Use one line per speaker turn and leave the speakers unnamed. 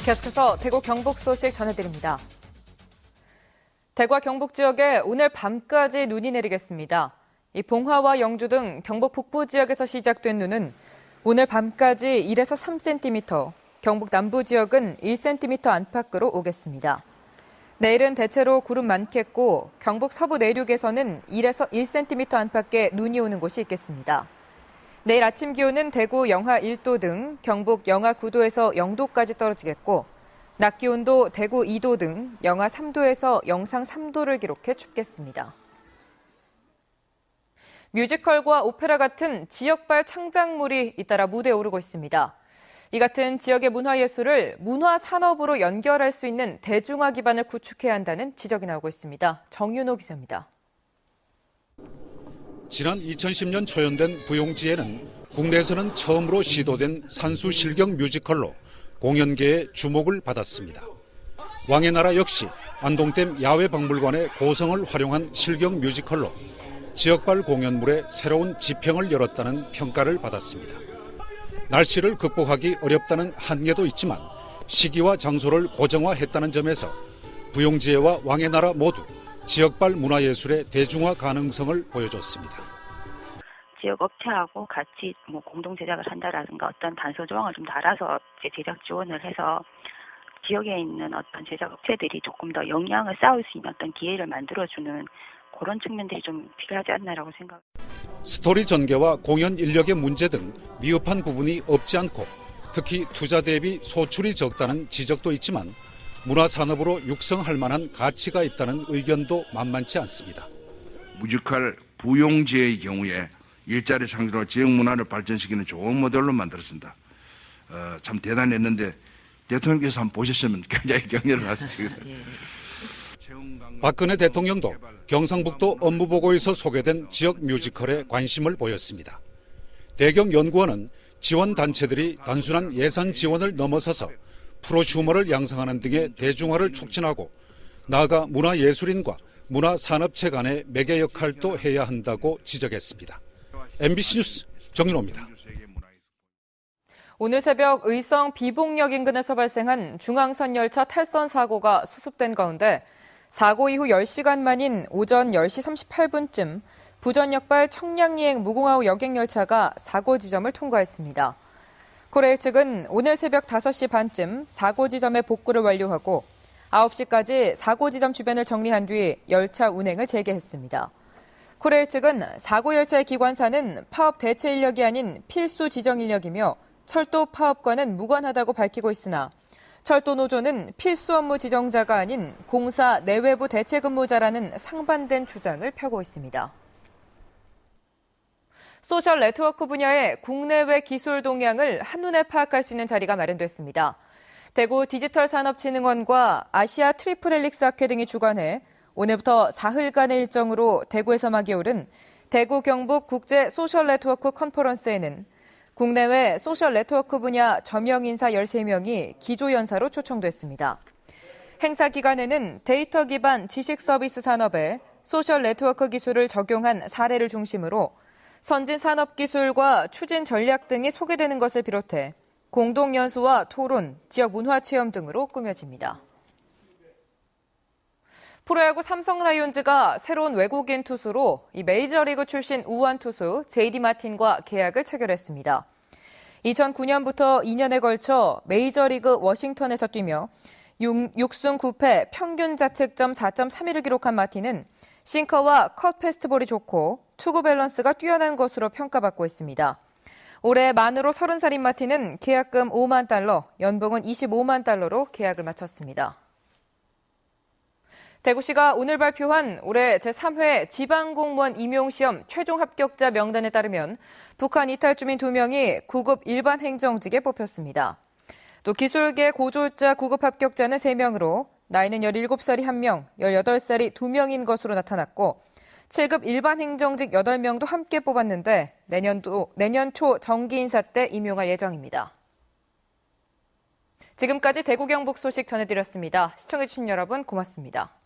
계속해서 대구 경북 소식 전해드립니다. 대구와 경북 지역에 오늘 밤까지 눈이 내리겠습니다. 이 봉화와 영주 등 경북 북부 지역에서 시작된 눈은 오늘 밤까지 1에서 3cm, 경북 남부 지역은 1cm 안팎으로 오겠습니다. 내일은 대체로 구름 많겠고 경북 서부 내륙에서는 1에서 1cm 안팎의 눈이 오는 곳이 있겠습니다. 내일 아침 기온은 대구 영하 1도 등 경북 영하 9도에서 0도까지 떨어지겠고 낮 기온도 대구 2도 등 영하 3도에서 영상 3도를 기록해 춥겠습니다. 뮤지컬과 오페라 같은 지역발 창작물이 잇따라 무대에 오르고 있습니다. 이 같은 지역의 문화예술을 문화산업으로 연결할 수 있는 대중화 기반을 구축해야 한다는 지적이 나오고 있습니다. 정윤호 기자입니다.
지난 2010년 초연된 부용지에는 국내에서는 처음으로 시도된 산수 실경 뮤지컬로 공연계의 주목을 받았습니다. 왕의 나라 역시 안동댐 야외박물관의 고성을 활용한 실경 뮤지컬로 지역발 공연물의 새로운 지평을 열었다는 평가를 받았습니다. 날씨를 극복하기 어렵다는 한계도 있지만 시기와 장소를 고정화했다는 점에서 부용지회와 왕의 나라 모두 지역발 문화예술의 대중화 가능성을 보여줬습니다.
지역 업체하고 같이 공동 제작을 한다라든가 어떤 단서 조항을 좀 달아서 제작 지원을 해서 지역에 있는 어떤 제작 업체들이 조금 더 역량을 쌓을 수 있는 어떤 기회를 만들어주는 그런 측면들이 좀 필요하지 않나라고 생각합니다.
스토리 전개와 공연 인력의 문제 등 미흡한 부분이 없지 않고 특히 투자 대비 소출이 적다는 지적도 있지만 문화산업으로 육성할 만한 가치가 있다는 의견도 만만치 않습니다.
뮤지컬 부용지의 경우에 일자리 창출로 지역 문화를 발전시키는 좋은 모델로 만들었습니다. 참 대단했는데 대통령께서 한번 보셨으면 굉장히 격려를 하시겠습니다.
박근혜 대통령도 경상북도 업무보고에서 소개된 지역 뮤지컬에 관심을 보였습니다. 대경연구원은 지원단체들이 단순한 예산 지원을 넘어서서 프로슈머를 양성하는 등의 대중화를 촉진하고 나아가 문화예술인과 문화산업체 간의 매개 역할도 해야 한다고 지적했습니다. MBC 뉴스 정윤호입니다.
오늘 새벽 의성 비봉역 인근에서 발생한 중앙선 열차 탈선 사고가 수습된 가운데 사고 이후 10시간 만인 오전 10시 38분쯤 부전역발 청량리행 무궁화호 여객열차가 사고 지점을 통과했습니다. 코레일 측은 오늘 새벽 5시 반쯤 사고 지점의 복구를 완료하고 9시까지 사고 지점 주변을 정리한 뒤 열차 운행을 재개했습니다. 코레일 측은 사고 열차의 기관사는 파업 대체 인력이 아닌 필수 지정 인력이며 철도 파업과는 무관하다고 밝히고 있으나 철도 노조는 필수 업무 지정자가 아닌 공사 내외부 대체 근무자라는 상반된 주장을 펴고 있습니다. 소셜 네트워크 분야의 국내외 기술 동향을 한눈에 파악할 수 있는 자리가 마련됐습니다. 대구 디지털산업진흥원과 아시아 트리플 헬릭스 학회 등이 주관해 오늘부터 사흘간의 일정으로 대구에서 막이 오른 대구 경북 국제 소셜 네트워크 컨퍼런스에는 국내외 소셜 네트워크 분야 저명 인사 13명이 기조연사로 초청됐습니다. 행사 기간에는 데이터 기반 지식 서비스 산업에 소셜 네트워크 기술을 적용한 사례를 중심으로 선진 산업 기술과 추진 전략 등이 소개되는 것을 비롯해 공동 연수와 토론, 지역 문화 체험 등으로 꾸며집니다. 프로야구 삼성 라이온즈가 새로운 외국인 투수로 이 메이저리그 출신 우완 투수 JD 마틴과 계약을 체결했습니다. 2009년부터 2년에 걸쳐 메이저리그 워싱턴에서 뛰며 6승 9패 평균 자책점 4.31을 기록한 마틴은 싱커와 컷 패스트볼이 좋고 투구 밸런스가 뛰어난 것으로 평가받고 있습니다. 올해 만으로 30살인 마틴은 계약금 $5만, 연봉은 $25만 달러로 계약을 마쳤습니다. 대구시가 오늘 발표한 올해 제3회 지방공무원 임용시험 최종 합격자 명단에 따르면 북한 이탈 주민 2명이 9급 일반 행정직에 뽑혔습니다. 또 기술계 고졸자 9급 합격자는 3명으로 나이는 17살이 1명, 18살이 2명인 것으로 나타났고 7급 일반 행정직 8명도 함께 뽑았는데 내년 초 정기 인사 때 임용할 예정입니다. 지금까지 대구 경북 소식 전해드렸습니다. 시청해주신 여러분 고맙습니다.